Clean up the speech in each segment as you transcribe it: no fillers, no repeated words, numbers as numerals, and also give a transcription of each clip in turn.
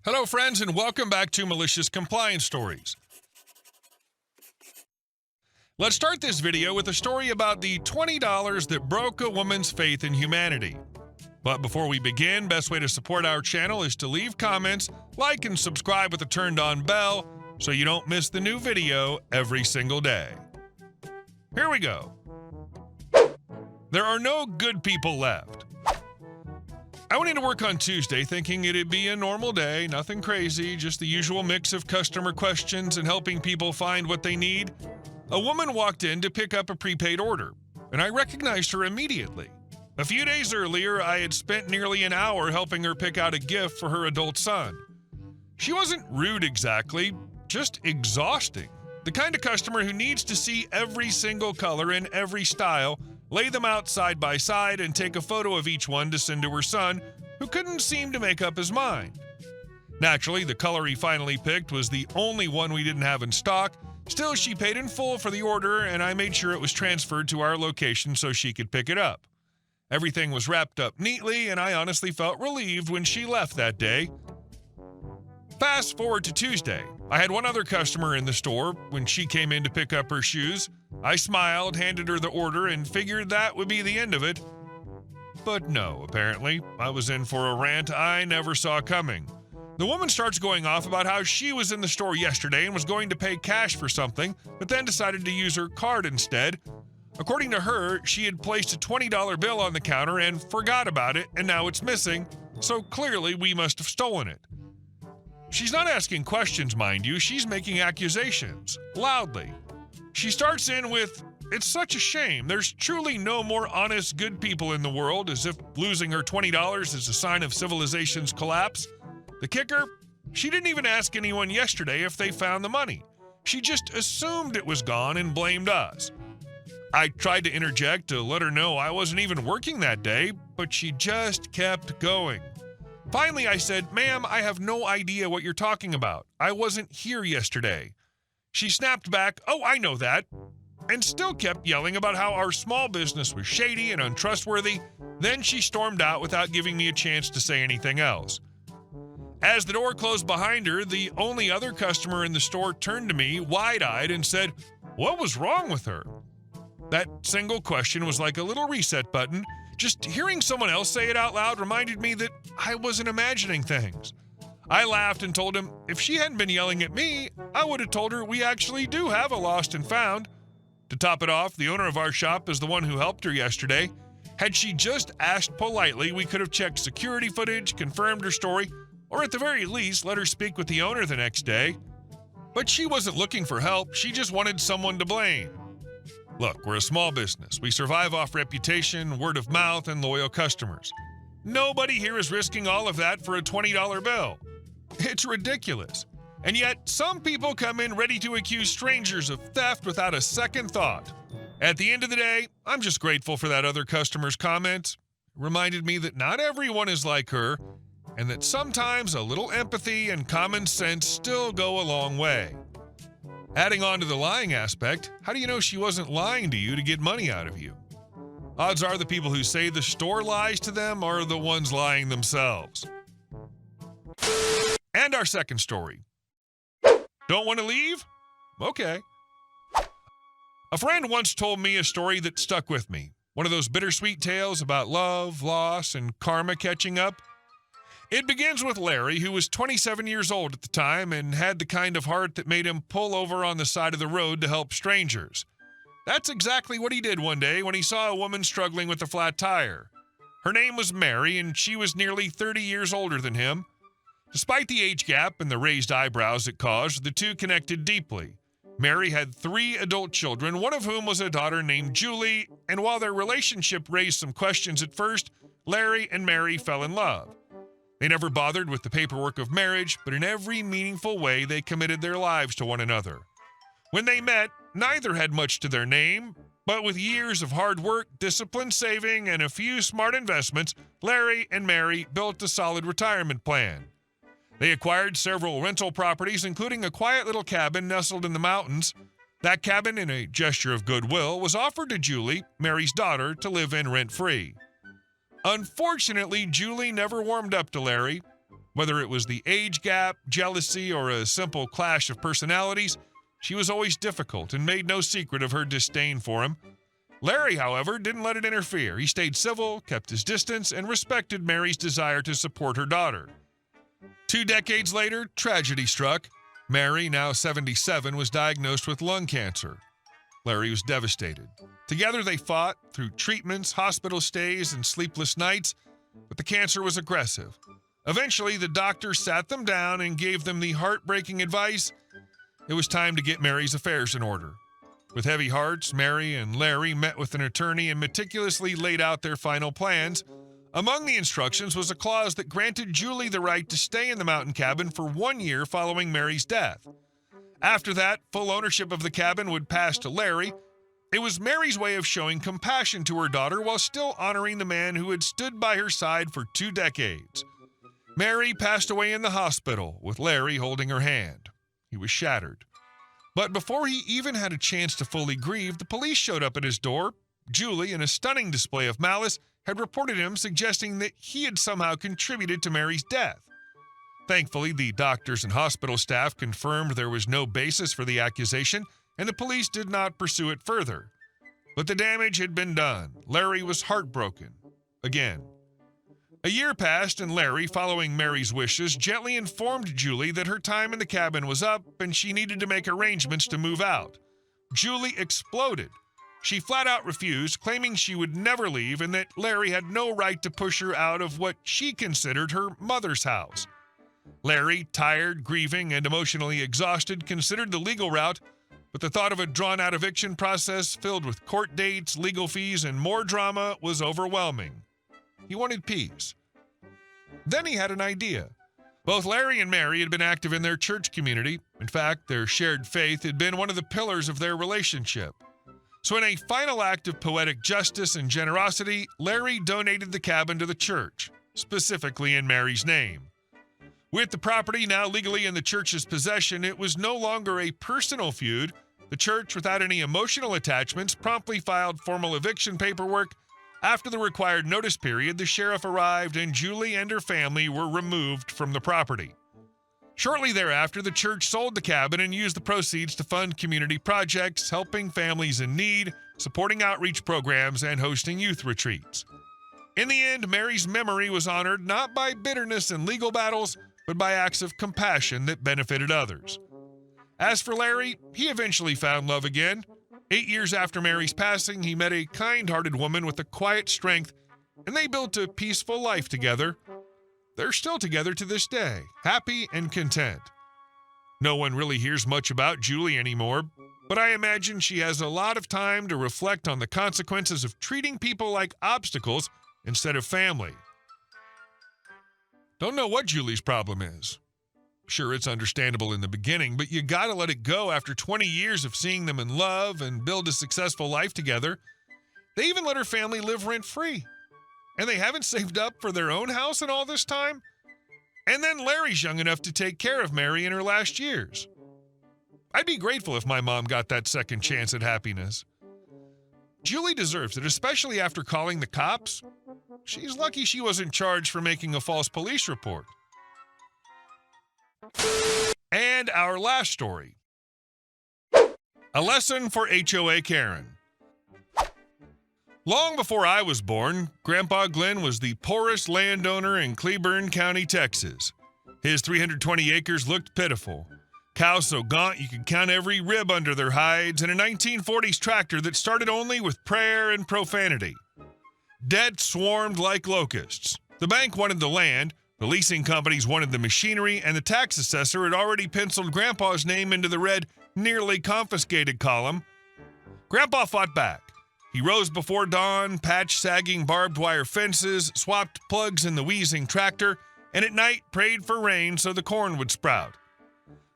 Hello, friends, and welcome back to Malicious Compliance Stories. Let's start this video with a story about the $20 that broke a woman's faith in humanity. But before we begin, best way to support our channel is to leave comments, like, and subscribe with a turned-on bell so you don't miss the new video every single day. Here we go. There are no good people left. I went into work on Tuesday thinking it'd be a normal day, nothing crazy, just the usual mix of customer questions and helping people find what they need. A woman walked in to pick up a prepaid order, and I recognized her immediately. A few days earlier, I had spent nearly an hour helping her pick out a gift for her adult son. She wasn't rude exactly, just exhausting. The kind of customer who needs to see every single color in every style, lay them out side by side, and take a photo of each one to send to her son, who couldn't seem to make up his mind. Naturally, the color he finally picked was the only one we didn't have in stock. Still, she paid in full for the order, and I made sure it was transferred to our location so she could pick it up. Everything was wrapped up neatly, and I honestly felt relieved when she left that day. Fast forward to Tuesday. I had one other customer in the store. When she came in to pick up her shoes, I smiled, handed her the order, and figured that would be the end of it. But no, apparently. I was in for a rant I never saw coming. The woman starts going off about how she was in the store yesterday and was going to pay cash for something, but then decided to use her card instead. According to her, she had placed a $20 bill on the counter and forgot about it, and now it's missing, so clearly we must have stolen it. She's not asking questions, mind you, she's making accusations, loudly. She starts in with, "It's such a shame, there's truly no more honest, good people in the world," as if losing her $20 is a sign of civilization's collapse. The kicker? She didn't even ask anyone yesterday if they found the money. She just assumed it was gone and blamed us. I tried to interject to let her know I wasn't even working that day, but she just kept going. Finally, I said, "Ma'am, I have no idea what you're talking about. I wasn't here yesterday." She snapped back, "Oh, I know that," and still kept yelling about how our small business was shady and untrustworthy. Then she stormed out without giving me a chance to say anything else. As the door closed behind her, the only other customer in the store turned to me, wide-eyed, and said, "What was wrong with her?" That single question was like a little reset button. Just hearing someone else say it out loud reminded me that I wasn't imagining things. I laughed and told him if she hadn't been yelling at me, I would have told her we actually do have a lost and found. To top it off, the owner of our shop is the one who helped her yesterday. Had she just asked politely, we could have checked security footage, confirmed her story, or at the very least, let her speak with the owner the next day. But she wasn't looking for help, she just wanted someone to blame. Look, we're a small business. We survive off reputation, word of mouth, and loyal customers. Nobody here is risking all of that for a $20 bill. It's ridiculous. And yet, some people come in ready to accuse strangers of theft without a second thought. At the end of the day, I'm just grateful for that other customer's comment. It reminded me that not everyone is like her, and that sometimes a little empathy and common sense still go a long way. Adding on to the lying aspect, how do you know she wasn't lying to you to get money out of you? Odds are the people who say the store lies to them are the ones lying themselves. And our second story. Don't want to leave? Okay. A friend once told me a story that stuck with me. One of those bittersweet tales about love, loss, and karma catching up. It begins with Larry, who was 27 years old at the time and had the kind of heart that made him pull over on the side of the road to help strangers. That's exactly what he did one day when he saw a woman struggling with a flat tire. Her name was Mary, and she was nearly 30 years older than him. Despite the age gap and the raised eyebrows it caused, the two connected deeply. Mary had 3 adult children, one of whom was a daughter named Julie, and while their relationship raised some questions at first, Larry and Mary fell in love. They never bothered with the paperwork of marriage, but in every meaningful way they committed their lives to one another. When they met, neither had much to their name, but with years of hard work, disciplined saving, and a few smart investments, Larry and Mary built a solid retirement plan. They acquired several rental properties, including a quiet little cabin nestled in the mountains. That cabin, in a gesture of goodwill, was offered to Julie, Mary's daughter, to live in rent-free. Unfortunately, Julie never warmed up to Larry. Whether it was the age gap, jealousy, or a simple clash of personalities, she was always difficult and made no secret of her disdain for him. Larry, however, didn't let it interfere. He stayed civil, kept his distance, and respected Mary's desire to support her daughter. 2 decades later, tragedy struck. Mary, now 77, was diagnosed with lung cancer. Larry was devastated. Together they fought through treatments, hospital stays, and sleepless nights, but the cancer was aggressive. Eventually, the doctor sat them down and gave them the heartbreaking advice: it was time to get Mary's affairs in order. With heavy hearts, Mary and Larry met with an attorney and meticulously laid out their final plans. Among the instructions was a clause that granted Julie the right to stay in the mountain cabin for 1 year following Mary's death. After that, full ownership of the cabin would pass to Larry. It was Mary's way of showing compassion to her daughter while still honoring the man who had stood by her side for 2 decades. Mary passed away in the hospital, with Larry holding her hand. He was shattered. But before he even had a chance to fully grieve, the police showed up at his door. Julie, in a stunning display of malice, had reported him, suggesting that he had somehow contributed to Mary's death. Thankfully, the doctors and hospital staff confirmed there was no basis for the accusation, and the police did not pursue it further. But the damage had been done. Larry was heartbroken. Again. A year passed, and Larry, following Mary's wishes, gently informed Julie that her time in the cabin was up and she needed to make arrangements to move out. Julie exploded. She flat out refused, claiming she would never leave and that Larry had no right to push her out of what she considered her mother's house. Larry, tired, grieving, and emotionally exhausted, considered the legal route, but the thought of a drawn-out eviction process filled with court dates, legal fees, and more drama was overwhelming. He wanted peace. Then he had an idea. Both Larry and Mary had been active in their church community. In fact, their shared faith had been one of the pillars of their relationship. So in a final act of poetic justice and generosity, Larry donated the cabin to the church, specifically in Mary's name. With the property now legally in the church's possession, it was no longer a personal feud. The church, without any emotional attachments, promptly filed formal eviction paperwork. After the required notice period, the sheriff arrived and Julie and her family were removed from the property. Shortly thereafter, the church sold the cabin and used the proceeds to fund community projects, helping families in need, supporting outreach programs, and hosting youth retreats. In the end, Mary's memory was honored not by bitterness and legal battles, but by acts of compassion that benefited others. As for Larry, he eventually found love again. 8 years after Mary's passing, he met a kind-hearted woman with a quiet strength, and they built a peaceful life together. They're still together to this day, happy and content. No one really hears much about Julie anymore, but I imagine she has a lot of time to reflect on the consequences of treating people like obstacles instead of family. Don't know what Julie's problem is. Sure, it's understandable in the beginning, but you gotta let it go after 20 years of seeing them in love and build a successful life together. They even let her family live rent-free. And they haven't saved up for their own house in all this time? And then Larry's young enough to take care of Mary in her last years. I'd be grateful if my mom got that second chance at happiness. Julie deserves it, especially after calling the cops. She's lucky she wasn't charged for making a false police report. And our last story. A lesson for HOA Karen. Long before I was born, Grandpa Glenn was the poorest landowner in Cleburne County, Texas. His 320 acres looked pitiful. Cows so gaunt you could count every rib under their hides, and a 1940s tractor that started only with prayer and profanity. Debt swarmed like locusts. The bank wanted the land, the leasing companies wanted the machinery, and the tax assessor had already penciled Grandpa's name into the red, nearly confiscated column. Grandpa fought back. He rose before dawn, patched sagging barbed wire fences, swapped plugs in the wheezing tractor, and at night prayed for rain so the corn would sprout.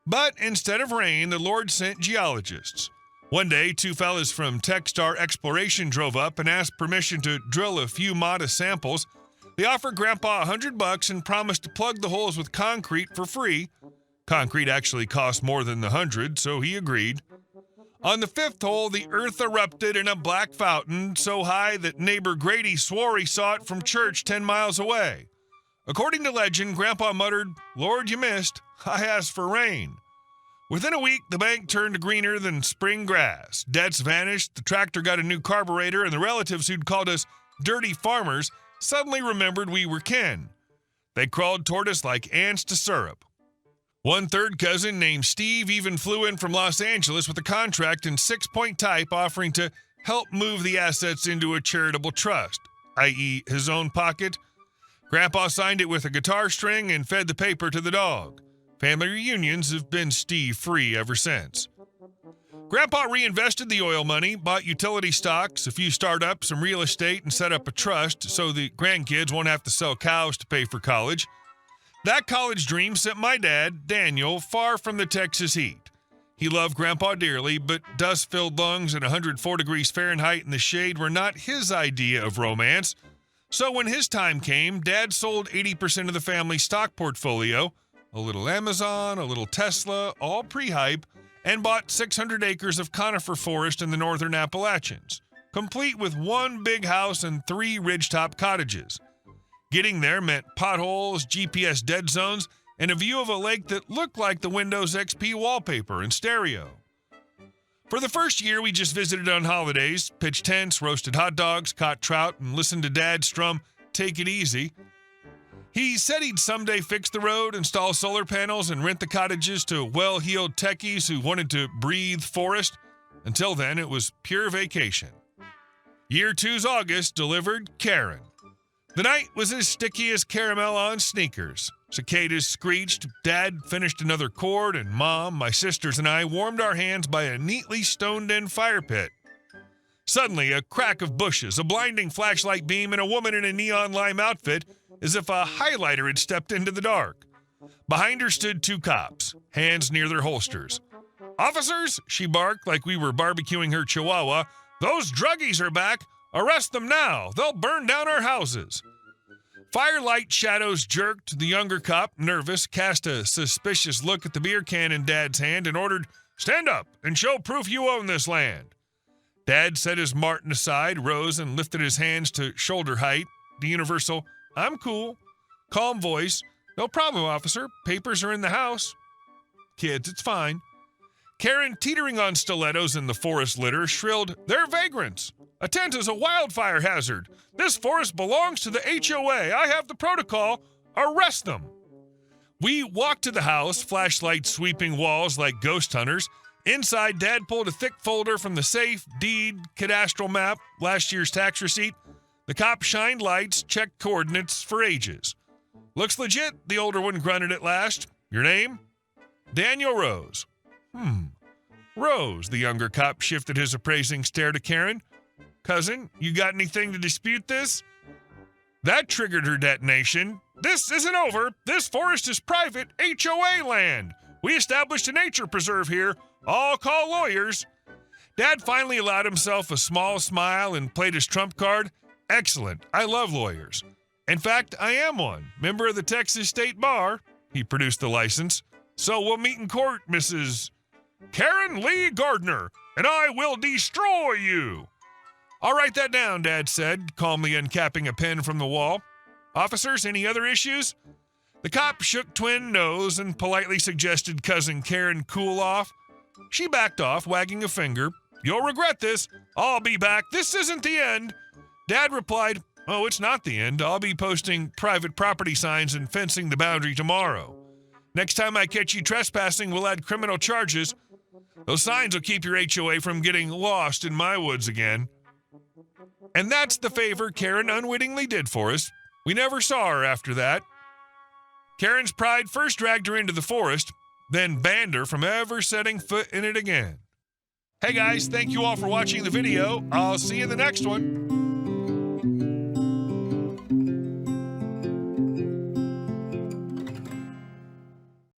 But instead of rain, the Lord sent geologists. One day, 2 fellas from Techstar Exploration drove up and asked permission to drill a few modest samples. They offered Grandpa $100 and promised to plug the holes with concrete for free. Concrete actually cost more than the 100, so he agreed. On the 5th hole, the earth erupted in a black fountain so high that neighbor Grady swore he saw it from church 10 miles away. According to legend, Grandpa muttered, "Lord, you missed. I asked for rain." Within a week, the bank turned greener than spring grass. Debts vanished, the tractor got a new carburetor, and the relatives who'd called us dirty farmers suddenly remembered we were kin. They crawled toward us like ants to syrup. One third cousin named Steve even flew in from Los Angeles with a contract in 6-point type offering to help move the assets into a charitable trust, i.e. his own pocket. Grandpa signed it with a guitar string and fed the paper to the dog. Family reunions have been Steve-free ever since. Grandpa reinvested the oil money, bought utility stocks, a few startups, some real estate, and set up a trust so the grandkids won't have to sell cows to pay for college. That college dream sent my dad, Daniel, far from the Texas heat. He loved Grandpa dearly, but dust-filled lungs and 104 degrees Fahrenheit in the shade were not his idea of romance. So when his time came, Dad sold 80% of the family stock portfolio, a little Amazon, a little Tesla, all pre-hype, and bought 600 acres of conifer forest in the northern Appalachians, complete with one big house and 3 ridgetop cottages. Getting there meant potholes, GPS dead zones, and a view of a lake that looked like the Windows XP wallpaper and stereo. For the first year, we just visited on holidays, pitched tents, roasted hot dogs, caught trout, and listened to Dad strum "Take It Easy." He said he'd someday fix the road, install solar panels, and rent the cottages to well-heeled techies who wanted to breathe forest. Until then, it was pure vacation. Year 2's August delivered Karen. The night was as sticky as caramel on sneakers. Cicadas screeched, Dad finished another chord, and Mom, my sisters, and I warmed our hands by a neatly stoned-in fire pit. Suddenly, a crack of bushes, a blinding flashlight beam, and a woman in a neon lime outfit, as if a highlighter had stepped into the dark. Behind her stood 2 cops, hands near their holsters. "Officers," she barked like we were barbecuing her chihuahua, "those druggies are back. Arrest them now. They'll burn down our houses." Firelight shadows jerked. The younger cop, nervous, cast a suspicious look at the beer can in Dad's hand and ordered, "Stand up and show proof you own this land." Dad set his Martin aside, rose, and lifted his hands to shoulder height. The universal, "I'm cool." Calm voice, "No problem, officer. Papers are in the house." "Kids, it's fine." Karen, teetering on stilettos in the forest litter, shrilled, "They're vagrants. A tent is a wildfire hazard. This forest belongs to the HOA. I have the protocol. Arrest them." We walked to the house, flashlight sweeping walls like ghost hunters. Inside, Dad pulled a thick folder from the safe, deed, cadastral map, last year's tax receipt. The cop shined lights, checked coordinates for ages. "Looks legit," the older one grunted at last. "Your name?" "Daniel Rose." Rose, the younger cop shifted his appraising stare to Karen. "Cousin, you got anything to dispute this?" That triggered her detonation. "This isn't over. This forest is private HOA land. We established a nature preserve here. I'll call lawyers." Dad finally allowed himself a small smile and played his trump card. "Excellent. I love lawyers. In fact, I am one. Member of the Texas State Bar." He produced the license. "So we'll meet in court, Mrs. Karen Lee Gardner, and I will destroy you." "I'll write that down," Dad said, calmly uncapping a pen from the wall. "Officers, any other issues?" The cop shook twin nose and politely suggested Cousin Karen cool off. She backed off, wagging a finger. "You'll regret this. I'll be back. This isn't the end." Dad replied, "Oh, it's not the end. I'll be posting private property signs and fencing the boundary tomorrow. Next time I catch you trespassing, we'll add criminal charges. Those signs will keep your HOA from getting lost in my woods again." And that's the favor Karen unwittingly did for us. We never saw her after that. Karen's pride first dragged her into the forest, then banned her from ever setting foot in it again. Hey guys, thank you all for watching the video. I'll see you in the next one.